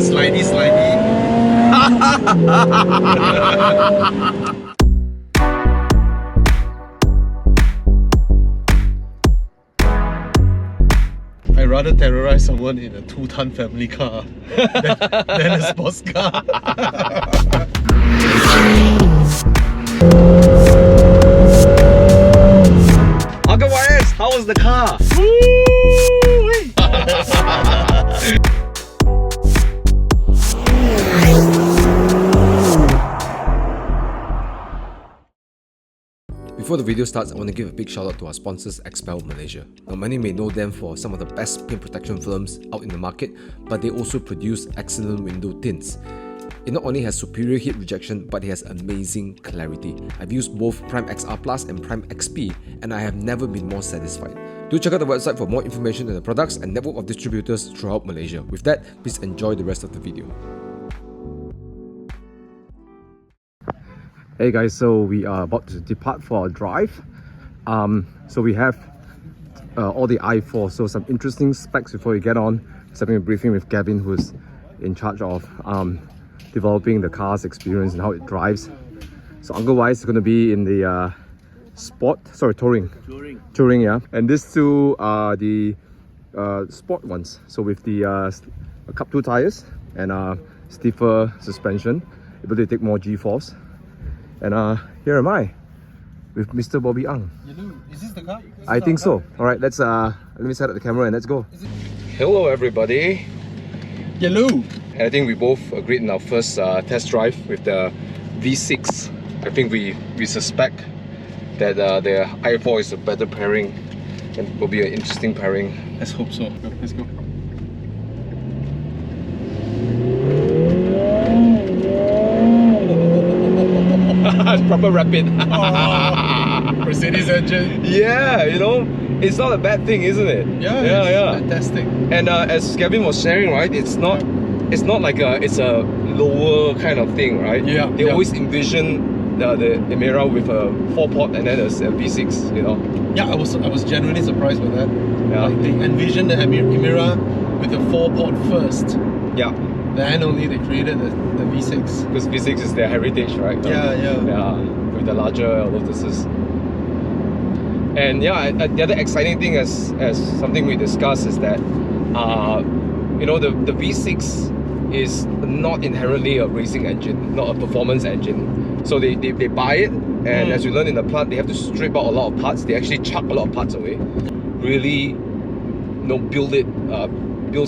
slidey. I'd rather terrorize someone in a 2-ton family car than a sports car. Uncle YS, how was the car? Before the video starts, I want to give a big shout out to our sponsors Xpel Malaysia. Now many may know them for some of the best paint protection films out in the market, but they also produce excellent window tints. It not only has superior heat rejection, but it has amazing clarity. I've used both Prime XR Plus and Prime XP, and I have never been more satisfied. Do check out the website for more information on the products and network of distributors throughout Malaysia. With that, please enjoy the rest of the video. Hey guys, so we are about to depart for our drive. So we have all the i4, so some interesting specs before we get on. Just having a briefing with Gavin, who's in charge of developing the car's experience and how it drives. So Uncle Wise is going to be in the touring, yeah. And these two are the sport ones. So with the Cup 2 tires and stiffer suspension, ability to take more G-force. And here am I with Mr. Bobby Ang. Is this the car? I think so. All right, let's let me set up the camera and let's go. Hello everybody. Yellow. I think we both agreed in our first test drive with the V6. I think we suspect that the i4 is a better pairing and will be an interesting pairing. Let's hope so. Let's go. It's proper rapid. Mercedes engine. Yeah, you know, it's not a bad thing, isn't it? Yeah. Fantastic. And as Gavin was sharing, right, it's not like it's a lower kind of thing, right? Yeah. They always envision the Emira with a 4-port and then a V6, you know. Yeah, I was genuinely surprised by that. Yeah. Like they envisioned the Emira with a 4-port first. Yeah. Then only they created the V6. Because V6 is their heritage, right? Yeah. With the larger Lotuses. And yeah, the other exciting thing as something we discussed is that you know, the V6 is not inherently a racing engine, not a performance engine. So they buy it, and as we learned in the plant, they have to strip out a lot of parts. They actually chuck a lot of parts away. Really, you know, build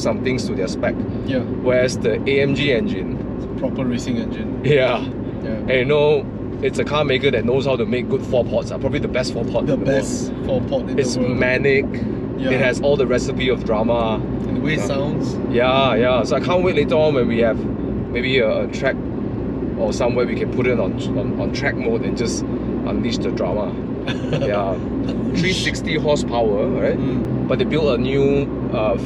some things to their spec. Yeah. Whereas the AMG engine, It's a proper racing engine. yeah. Yeah. And you know, it's a car maker that knows how to make good 4-ports. Probably the best 4-port The in the best 4-port in It's the world. manic. Yeah. It has all the recipe of drama. And the way it sounds. Yeah. So I can't wait later on when we have maybe a track or somewhere we can put it on track mode and just unleash the drama. Yeah, 360 horsepower, right? But they built a new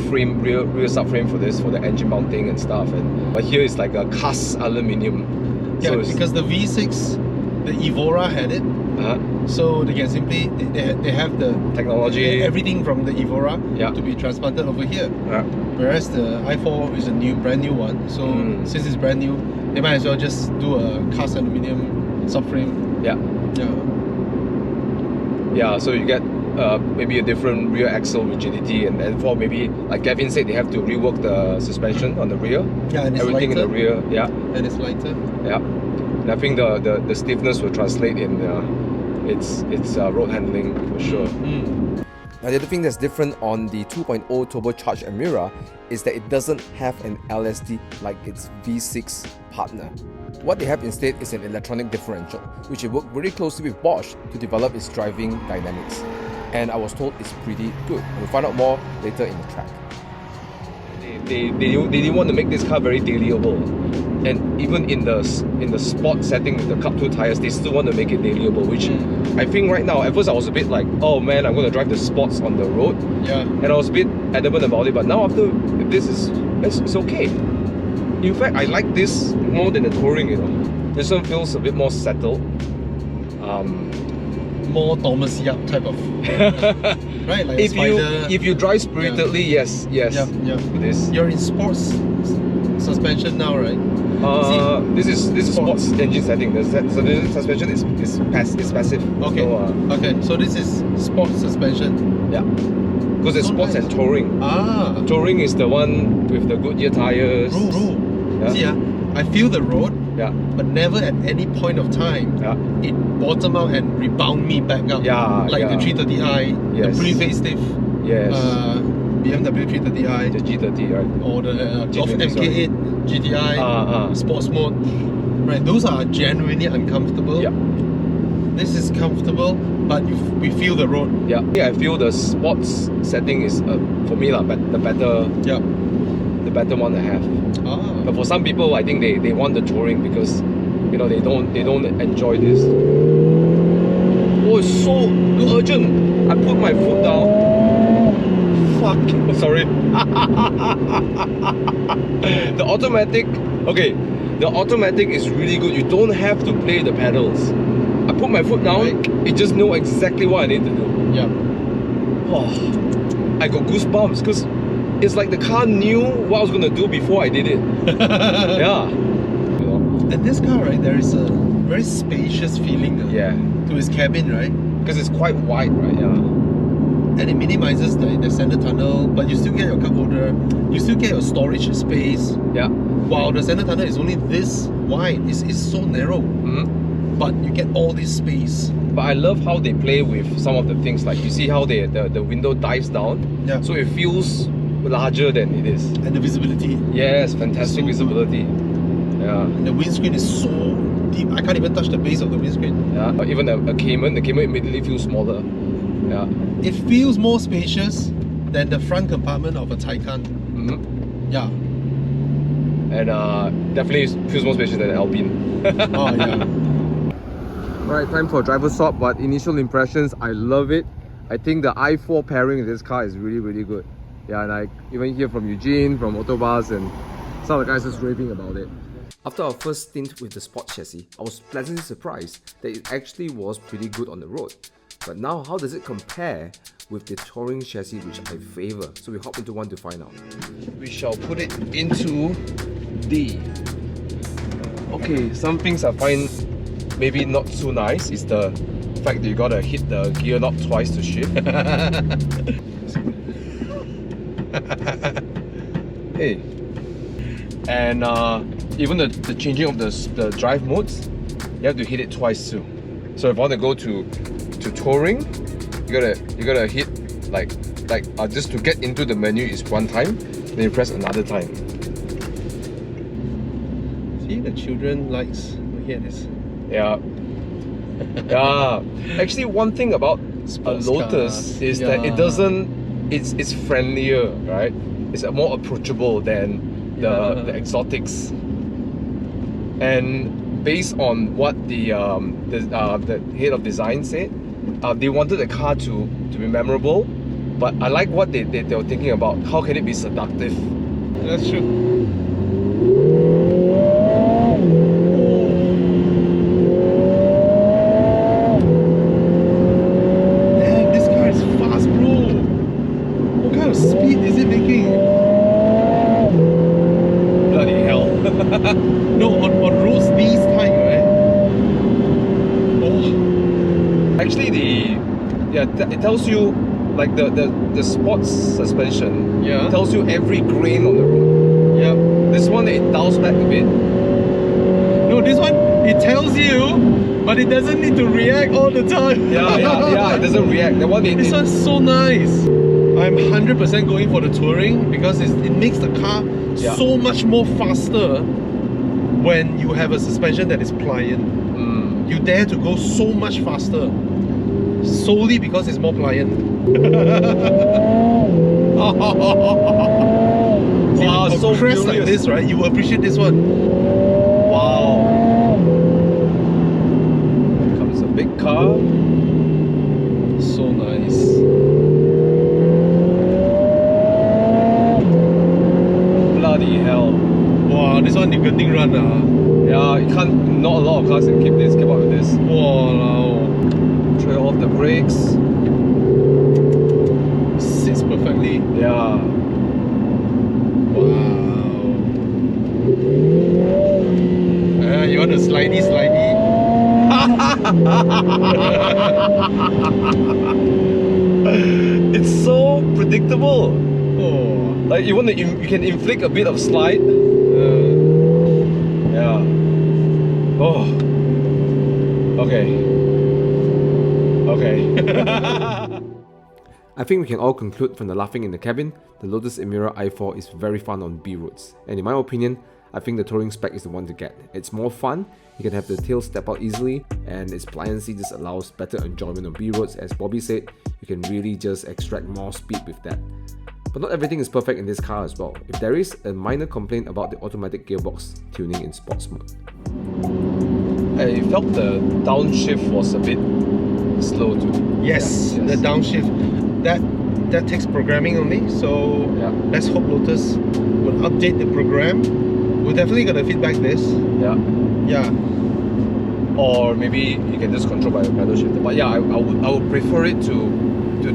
frame, rear subframe for this, for the engine mounting and stuff. But here it's like a cast aluminium. Yeah, So because the V6, the Evora had it. So they can simply they have the technology, everything from the Evora Yeah. to be transplanted over here. Yeah. Whereas the i4 is a brand new one. So since it's brand new, they might as well just do a cast aluminium subframe. Yeah. So you get maybe a different rear axle rigidity, and for maybe, like Gavin said, they have to rework the suspension on the rear. Yeah, and it's everything lighter. in the rear. Yeah. And it's lighter. Yeah. And I think the stiffness will translate in its road handling for sure. Now the other thing that's different on the 2.0 turbocharged Emira is that it doesn't have an LSD like its V6 partner. What they have instead is an electronic differential, which it worked very closely with Bosch to develop its driving dynamics. And I was told it's pretty good. We'll find out more later in the track. They didn't want to make this car very dailyable, and even in the sport setting with the Cup 2 tires, they still want to make it dailyable, which I think right now, at first I was a bit like, oh man, I'm going to drive the sports on the road, and I was a bit adamant about it, but now after this it's okay. In fact, I like this more than the touring, you know. This one feels a bit more settled. More Thomas Yap type of right, like if you drive spiritedly, yes. Yeah. It is. You're in sports suspension now, right? This is sports engine setting. The suspension is passive. Okay. So, okay. So this is sports suspension. yeah. Because there's So sports nice. and touring. Touring is the one with the Goodyear tires. Bro. Yeah. See, I feel the road, Yeah. but never at any point of time Yeah. it bottom out and rebound me back up. Yeah. Like the yeah. 330i, Yes. the pre-facelift Yes. BMW 330i, the G30, right? or the Golf G30, MK8 GTI, sports mode. Right, those are genuinely uncomfortable. Yeah. This is comfortable, but we feel the road. Yeah. I feel the sports setting is for me the better Yeah. one to have. But for some people, I think they want the touring because they don't enjoy this. Oh, it's so urgent. I put my foot down. Fuck. Sorry. The automatic. Okay. The automatic is really good. You don't have to play the pedals. I put my foot down. Right. It just knows exactly what I need to do. Yeah. Oh, I got goosebumps because it's like the car knew what I was gonna do before I did it. Yeah. And this car, right, there is a very spacious feeling Yeah. to its cabin, right? Because it's quite wide, right? Yeah. And it minimizes the center tunnel, but you still get your cup holder, you still get your storage space. Yeah. While the center tunnel is only this wide, it's so narrow, but you get all this space. But I love how they play with some of the things. Like you see how the window dives down. Yeah. So it feels larger than it is. And the visibility. Yes, fantastic So visibility. Yeah. And the windscreen is so deep. I can't even touch the base of the windscreen. Yeah. But even the Cayman immediately feels smaller. Yeah. It feels more spacious than the front compartment of a Taycan. Yeah. And definitely feels more spacious than an Alpine. Oh yeah. Right, time for driver swap, but initial impressions, I love it. I think the i4 pairing in this car is really, really good. Yeah, and I even hear from Eugene, from Autobus, and some of the guys just raving about it. After our first stint with the sport chassis, I was pleasantly surprised that it actually was pretty good on the road. But now, how does it compare with the touring chassis which I favour? So we hop into one to find out. We shall put it into D. Okay, some things I find maybe not so nice is the fact that you gotta hit the gear knob twice to shift. Hey. And even the changing of the drive modes, you have to hit it twice too. So if I want to go to touring, you gotta hit like just to get into the menu is one time, then you press another time. See, the children likes to hear this. Yeah. Yeah. Actually, one thing about a Sports Lotus car. is that it doesn't. It's friendlier, right? It's more approachable than the exotics. And based on what the head of design said, they wanted the car to be memorable, but I like what they were thinking about. How can it be seductive? That's true. Damn, this car is fast, bro. What kind of speed is it making? Bloody hell. No, on roads these time, right? Oh. Actually, it tells you like the sports suspension. Yeah. Tells you every grain on the road. Yeah. This one it dials back a bit. No, this one, it tells you, but it doesn't need to react all the time. Yeah. It doesn't react. The one This one's so nice. I'm 100% going for the touring because it makes the car so much more faster when you have a suspension that is pliant. You dare to go so much faster solely because it's more pliant. Wow, See, so a crest like furious. this, right? You will appreciate this one. Wow. Comes a big car. So nice. Bloody hell. Wow, this one you getting run. Yeah, you can't. Not a lot of cars can keep up with this. Wow. Trail off the brakes. Sits perfectly. Yeah. Wow. It's so predictable. Oh. Like you can inflict a bit of slide. Yeah. Oh. Okay. I think we can all conclude from the laughing in the cabin, the Lotus Emira i4 is very fun on B roads. And in my opinion, I think the touring spec is the one to get. It's more fun, you can have the tail step out easily, and its pliancy just allows better enjoyment on B roads. As Bobby said, you can really just extract more speed with that. But not everything is perfect in this car as well. If there is a minor complaint about the automatic gearbox tuning in sports mode. I felt the downshift was a bit slow too. Yes, the downshift. That takes programming only, so let's hope Lotus will update the program. We're definitely gonna feedback this. Yeah. Or maybe you can just control by the pedal shifter. But yeah, I would prefer it to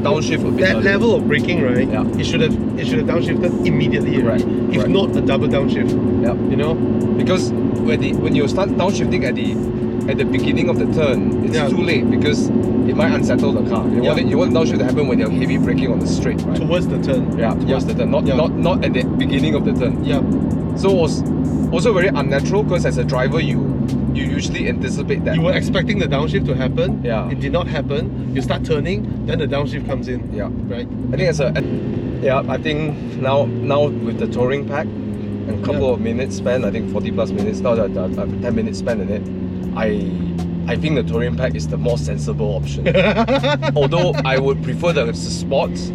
downshift a bit. That level of braking, right? Yeah. It should have downshifted immediately, right? If not a double downshift. Yeah. You know? Because when you start downshifting at the beginning of the turn, it's too late because it might unsettle the car. You want the downshift to happen when you're heavy braking on the straight, right? Towards the turn. Yeah, towards the turn. Not at the beginning of the turn. Yeah. So it was also very unnatural because as a driver you usually anticipate that. You were expecting the downshift to happen. Yeah. It did not happen. You start turning, then the downshift comes in. Yeah. Right? I think I think now with the touring pack and a couple of minutes spent, I think 40 plus minutes, 10 minutes spent in it, I think the touring pack is the more sensible option. Although I would prefer the sports,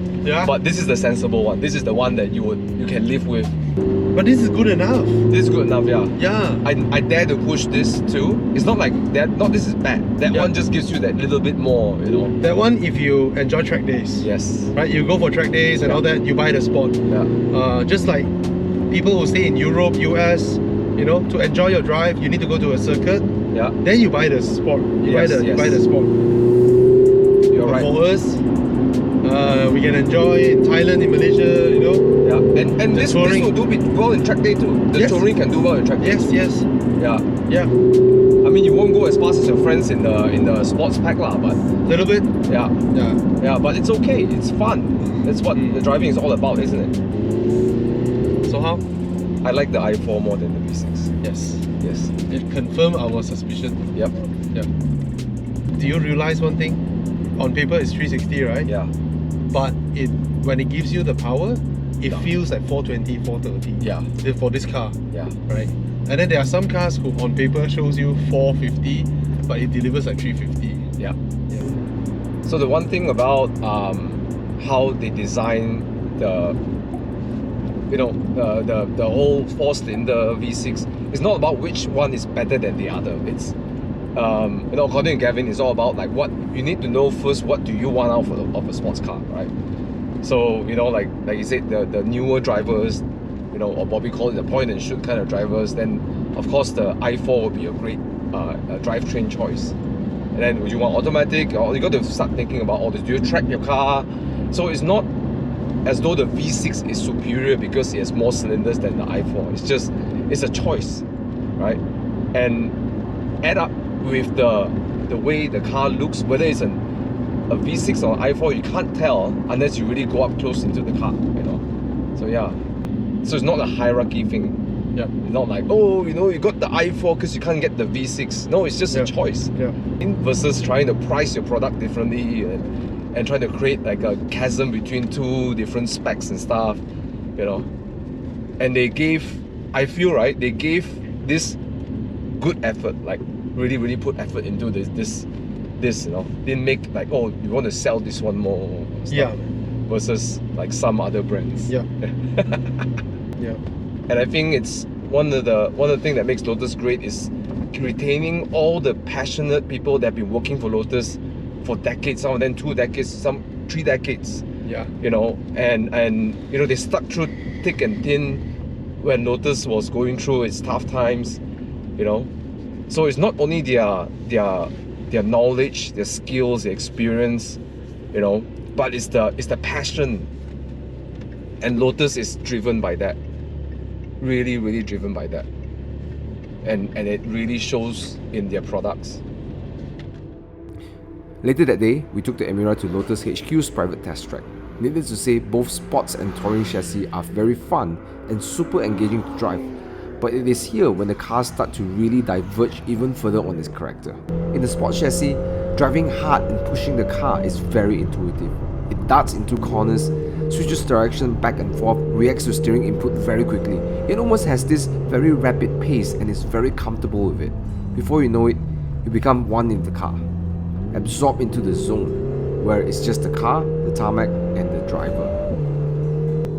but this is the sensible one. This is the one that you can live with. But this is good enough. This is good enough, yeah. Yeah. I dare to push this too. It's not like that. Not this is bad. That one just gives you that little bit more, you know. That one, if you enjoy track days. Yes. Right. You go for track days and all that. You buy the sport. Yeah. Just like people who stay in Europe, US, you know, to enjoy your drive, you need to go to a circuit. Yeah. Then you buy the sport. You buy the sport. You're right. For us, we can enjoy in Thailand, in Malaysia, you know. Yeah. And this will do well in track day too. The touring can do well in track day. Yes. Yeah. Yeah. I mean, you won't go as fast as your friends in the sports pack lah, but little bit. Yeah. But it's okay. It's fun. That's what the driving is all about, isn't it? So how? I like the i4 more than the V6. Yes. It confirmed our suspicion. Yep. Do you realize one thing? On paper it's 360, right? Yeah. But when it gives you the power, it feels like 420, 430. Yeah. For this car. Yeah. Right? And then there are some cars who on paper shows you 450, but it delivers like 350. Yeah. So the one thing about how they design the whole 4-cylinder V6, it's not about which one is better than the other. It's according to Gavin, it's all about like what you need to know first. What do you want out of a sports car, right? So like you said, the newer drivers, or what we call it the point and shoot kind of drivers, then of course the i4 will be a great drivetrain choice. And then would you want automatic, or you got to start thinking about all this. Do you track your car? So it's not as though the V6 is superior because it has more cylinders than the i4. It's a choice, right? And add up with the way the car looks, whether it's a V6 or i4, you can't tell unless you really go up close into the car, So yeah, so it's not a hierarchy thing. Yeah. It's not like, you got the i4 because you can't get the V6. No, it's just a choice. Yeah. Versus trying to price your product differently and trying to create like a chasm between two different specs and stuff, And I feel they gave this good effort, like really put effort into this, didn't make like, you want to sell this one more stuff, versus like some other brands. Yeah. And I think it's one of the things that makes Lotus great is retaining all the passionate people that have been working for Lotus for decades, some of them 2 decades, some 3 decades. Yeah. And they stuck through thick and thin when Lotus was going through its tough times, So it's not only their knowledge, their skills, their experience, but it's the passion. And Lotus is driven by that. Really driven by that. And it really shows in their products. Later that day, we took the Emira to Lotus HQ's private test track. Needless to say, both sports and touring chassis are very fun and super engaging to drive. But it is here when the cars start to really diverge even further on its character. In the sports chassis, driving hard and pushing the car is very intuitive. It darts into corners, switches direction back and forth, reacts to steering input very quickly. It almost has this very rapid pace and is very comfortable with it. Before you know it, you become one in the car, absorbed into the zone, where it's just the car, the tarmac and the driver.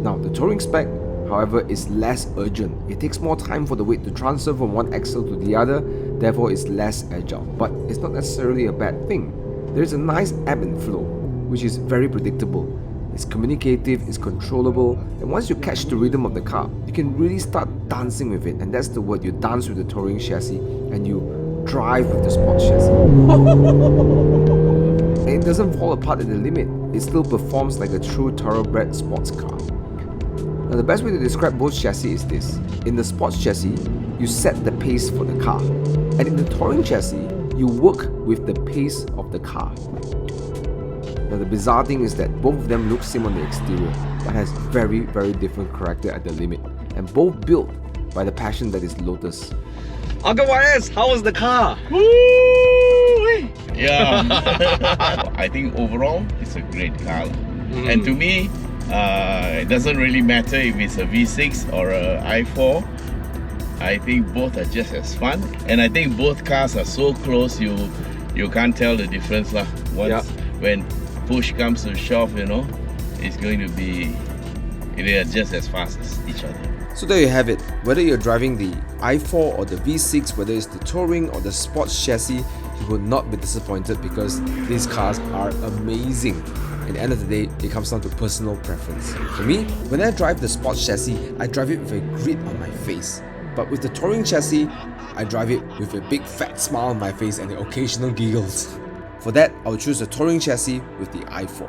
Now, the touring spec, however, is less urgent. It takes more time for the weight to transfer from one axle to the other, therefore it's less agile. But it's not necessarily a bad thing. There is a nice ebb and flow, which is very predictable. It's communicative, it's controllable, and once you catch the rhythm of the car, you can really start dancing with it, and that's the word. You dance with the touring chassis and you drive with the sports chassis. And it doesn't fall apart at the limit. It still performs like a true thoroughbred sports car. Now, the best way to describe both chassis is this. In the sports chassis, you set the pace for the car, and in the touring chassis, you work with the pace of the car. Now, the bizarre thing is that both of them look same on the exterior, but has very, very different character at the limit, and both built by the passion that is Lotus. Uncle YS, how was the car? Woo! Yeah. I think overall it's a great car. And to me, it doesn't really matter if it's a V6 or a i4. I think both are just as fun, and I think both cars are so close you can't tell the difference lah. Once when push comes to shove, you know, it's going to be, they are just as fast as each other. So there you have it. Whether you're driving the i4 or the V6, whether it's the touring or the sports chassis, you will not be disappointed because these cars are amazing. At the end of the day, it comes down to personal preference. For me, when I drive the sports chassis, I drive it with a grit on my face. But with the touring chassis, I drive it with a big fat smile on my face and the occasional giggles. For that, I'll choose the touring chassis with the i4.